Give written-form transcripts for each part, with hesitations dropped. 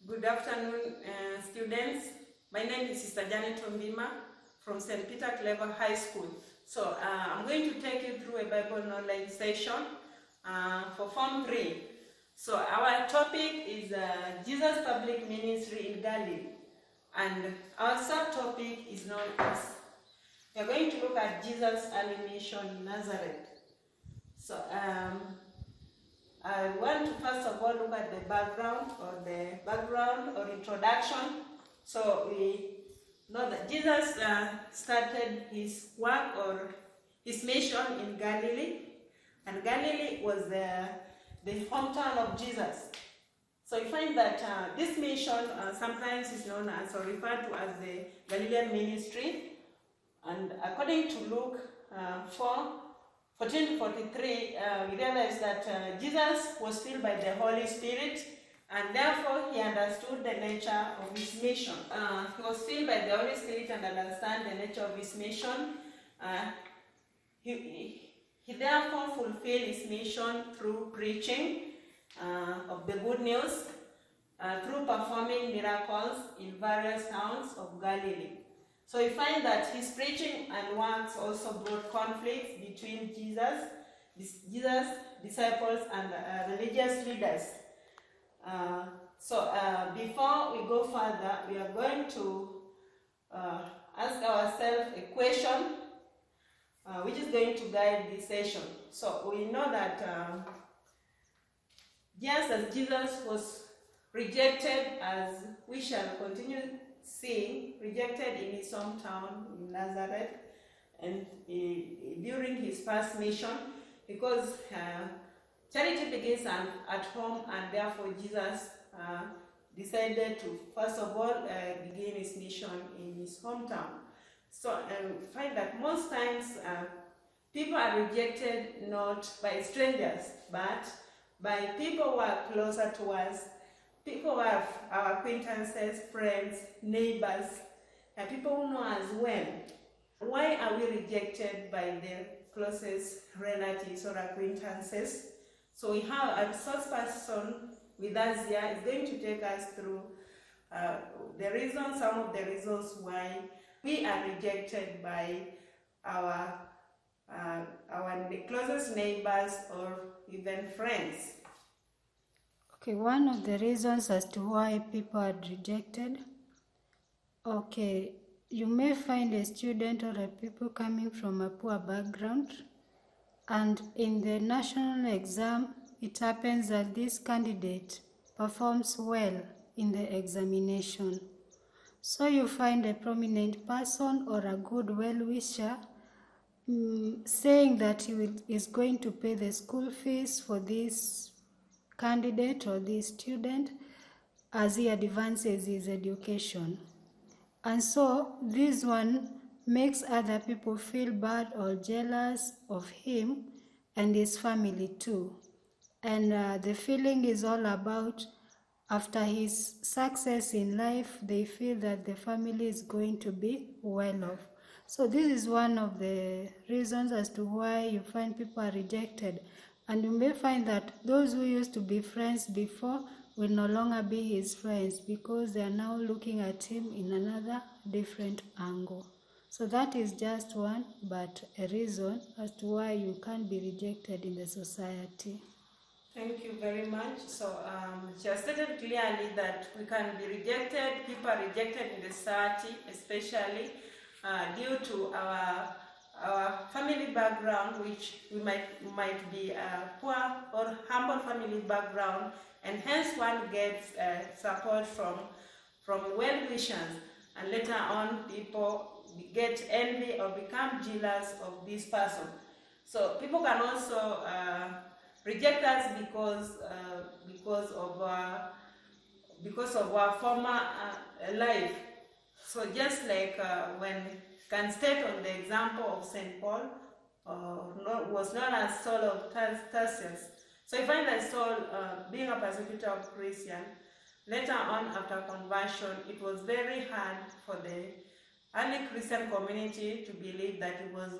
Good afternoon, students. My name is Sister Janet Ombima from St. Peter Claver High School. So I'm going to take you through a Bible knowledge session for Form 3. So our topic is Jesus' public ministry in Galilee. And our subtopic is known as, we are going to look at Jesus' early mission in Nazareth. So I want to first of all look at the background or introduction. So we know that Jesus started his work or his mission in Galilee, and Galilee was the hometown of Jesus. So you find that this mission sometimes is known as or referred to as the Galilean ministry, and according to Luke 14:43, we realize that Jesus was filled by the Holy Spirit, and therefore he understood the nature of his mission. He was filled by the Holy Spirit and understand the nature of his mission. He therefore fulfilled his mission through preaching of the good news, through performing miracles in various towns of Galilee. So we find that his preaching and works also brought conflicts between Jesus' disciples and religious leaders. Before we go further, we are going to ask ourselves a question which is going to guide this session. So we know that just as Jesus was rejected, as we shall continue seeing, rejected in his hometown in Nazareth, and during his first mission, because charity begins at home, and therefore Jesus decided to first of all begin his mission in his hometown. So we find that most times people are rejected not by strangers, but by people who are closer to us, people who are our acquaintances, friends, neighbors, and people who know us well. Why are we rejected by the closest relatives or acquaintances? So we have a resource person with us here is going to take us through some of the reasons why we are rejected by our closest neighbors or even friends. Okay, one of the reasons as to why people are rejected. Okay, you may find a student or a people coming from a poor background, and in the national exam, it happens that this candidate performs well in the examination. So you find a prominent person or a good well-wisher saying that he is going to pay the school fees for this candidate or this student as he advances his education. And so this one makes other people feel bad or jealous of him and his family too. And the feeling is all about, after his success in life, they feel that the family is going to be well off. So this is one of the reasons as to why you find people are rejected. And you may find that those who used to be friends before will no longer be his friends because they are now looking at him in another different angle. So that is just one, but a reason as to why you can't be rejected in the society. Thank you very much. So she has stated clearly that we can be rejected, people are rejected in the society, especially due to our family background, which we might be a poor or humble family background, and hence one gets support from well-wishers, and later on people get envy or become jealous of this person. So people can also reject us because of our former life. So just like when can state on the example of St. Paul, was known as Saul of Tarsus. So you find that Saul, being a persecutor of Christians, later on after conversion, it was very hard for the early Christian community to believe that he was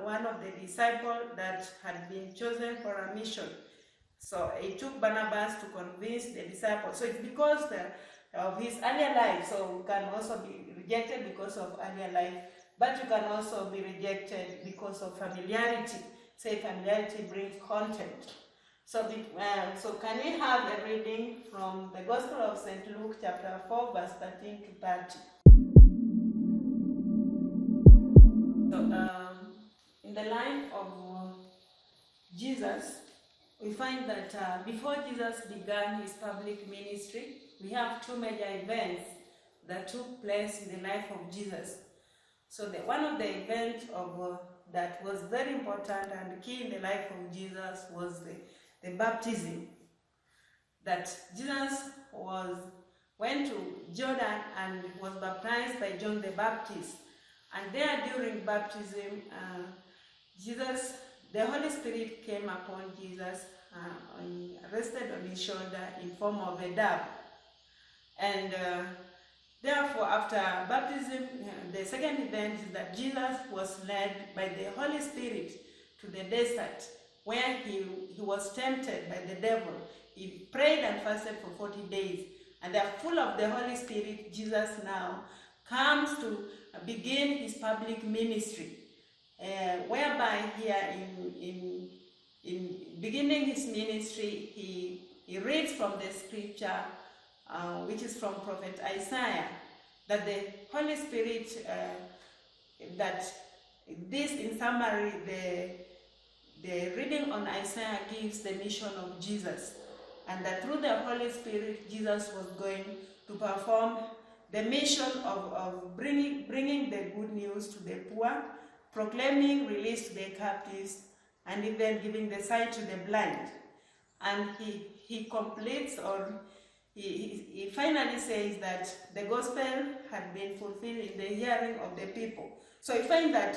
one of the disciples that had been chosen for a mission. So it took Barnabas to convince the disciples. So it's because of his earlier life. So we can also be rejected because of earlier life, but you can also be rejected because of familiarity. Say familiarity brings contempt. So can we have a reading from the Gospel of St. Luke chapter 4 verse 13 to 30. So in the life of Jesus, we find that before Jesus began his public ministry, we have two major events that took place in the life of Jesus. So one of the events that was very important and key in the life of Jesus was the baptism. That Jesus went to Jordan and was baptized by John the Baptist. And there during baptism, the Holy Spirit came upon Jesus, rested on his shoulder in form of a dove. And therefore, after baptism, the second event is that Jesus was led by the Holy Spirit to the desert, where he was tempted by the devil. He prayed and fasted for 40 days. And full of the Holy Spirit, Jesus now comes to begin his public ministry, whereby here in beginning his ministry, he reads from the scripture, which is from Prophet Isaiah, that the Holy Spirit, that this in summary, the reading on Isaiah gives the mission of Jesus, and that through the Holy Spirit, Jesus was going to perform the mission of bringing the good news to the poor, proclaiming release to the captives, and even giving the sight to the blind. And he completes, or he finally says that the gospel had been fulfilled in the hearing of the people. So you find that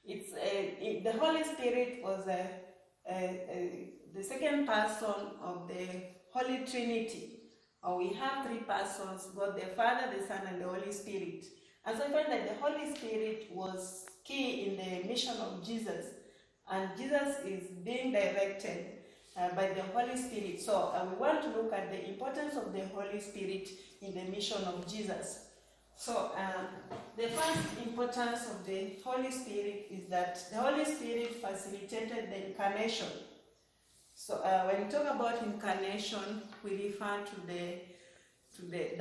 the Holy Spirit was the second person of the Holy Trinity. We have three persons, God the Father, the Son, and the Holy Spirit. And so I find that the Holy Spirit was key in the mission of Jesus, and Jesus is being directed by the Holy Spirit. So we want to look at the importance of the Holy Spirit in the mission of Jesus. So the first importance of the Holy Spirit is that the Holy Spirit facilitated the incarnation. So when we talk about incarnation, we refer to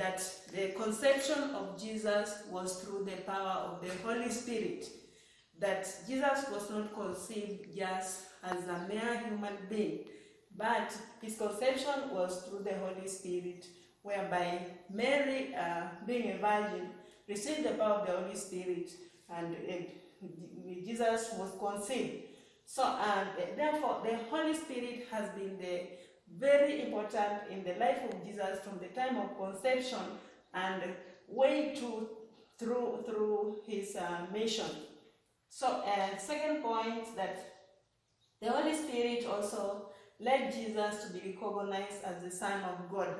that the conception of Jesus was through the power of the Holy Spirit. That Jesus was not conceived just as a mere human being, but his conception was through the Holy Spirit, whereby Mary, being a virgin, received the power of the Holy Spirit, and Jesus was conceived. So therefore, the Holy Spirit has been very important in the life of Jesus from the time of conception and way through his mission. So second point, that the Holy Spirit also led Jesus to be recognized as the Son of God.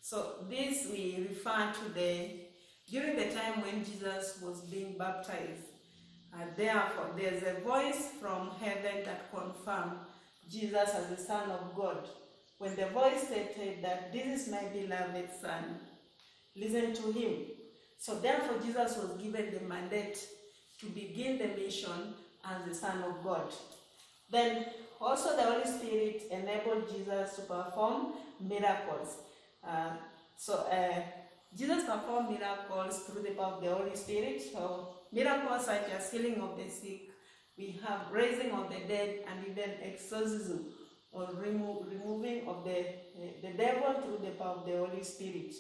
So this we refer to during the time when Jesus was being baptized. Therefore, there's a voice from heaven that confirmed Jesus as the Son of God. When the voice stated that this is my beloved Son, listen to him. So therefore, Jesus was given the mandate to begin the mission as the Son of God. Then also the Holy Spirit enabled Jesus to perform miracles. Jesus performed miracles through the power of the Holy Spirit. So miracles such as healing of the sick, we have raising of the dead, and even exorcism, or removing of the devil through the power of the Holy Spirit.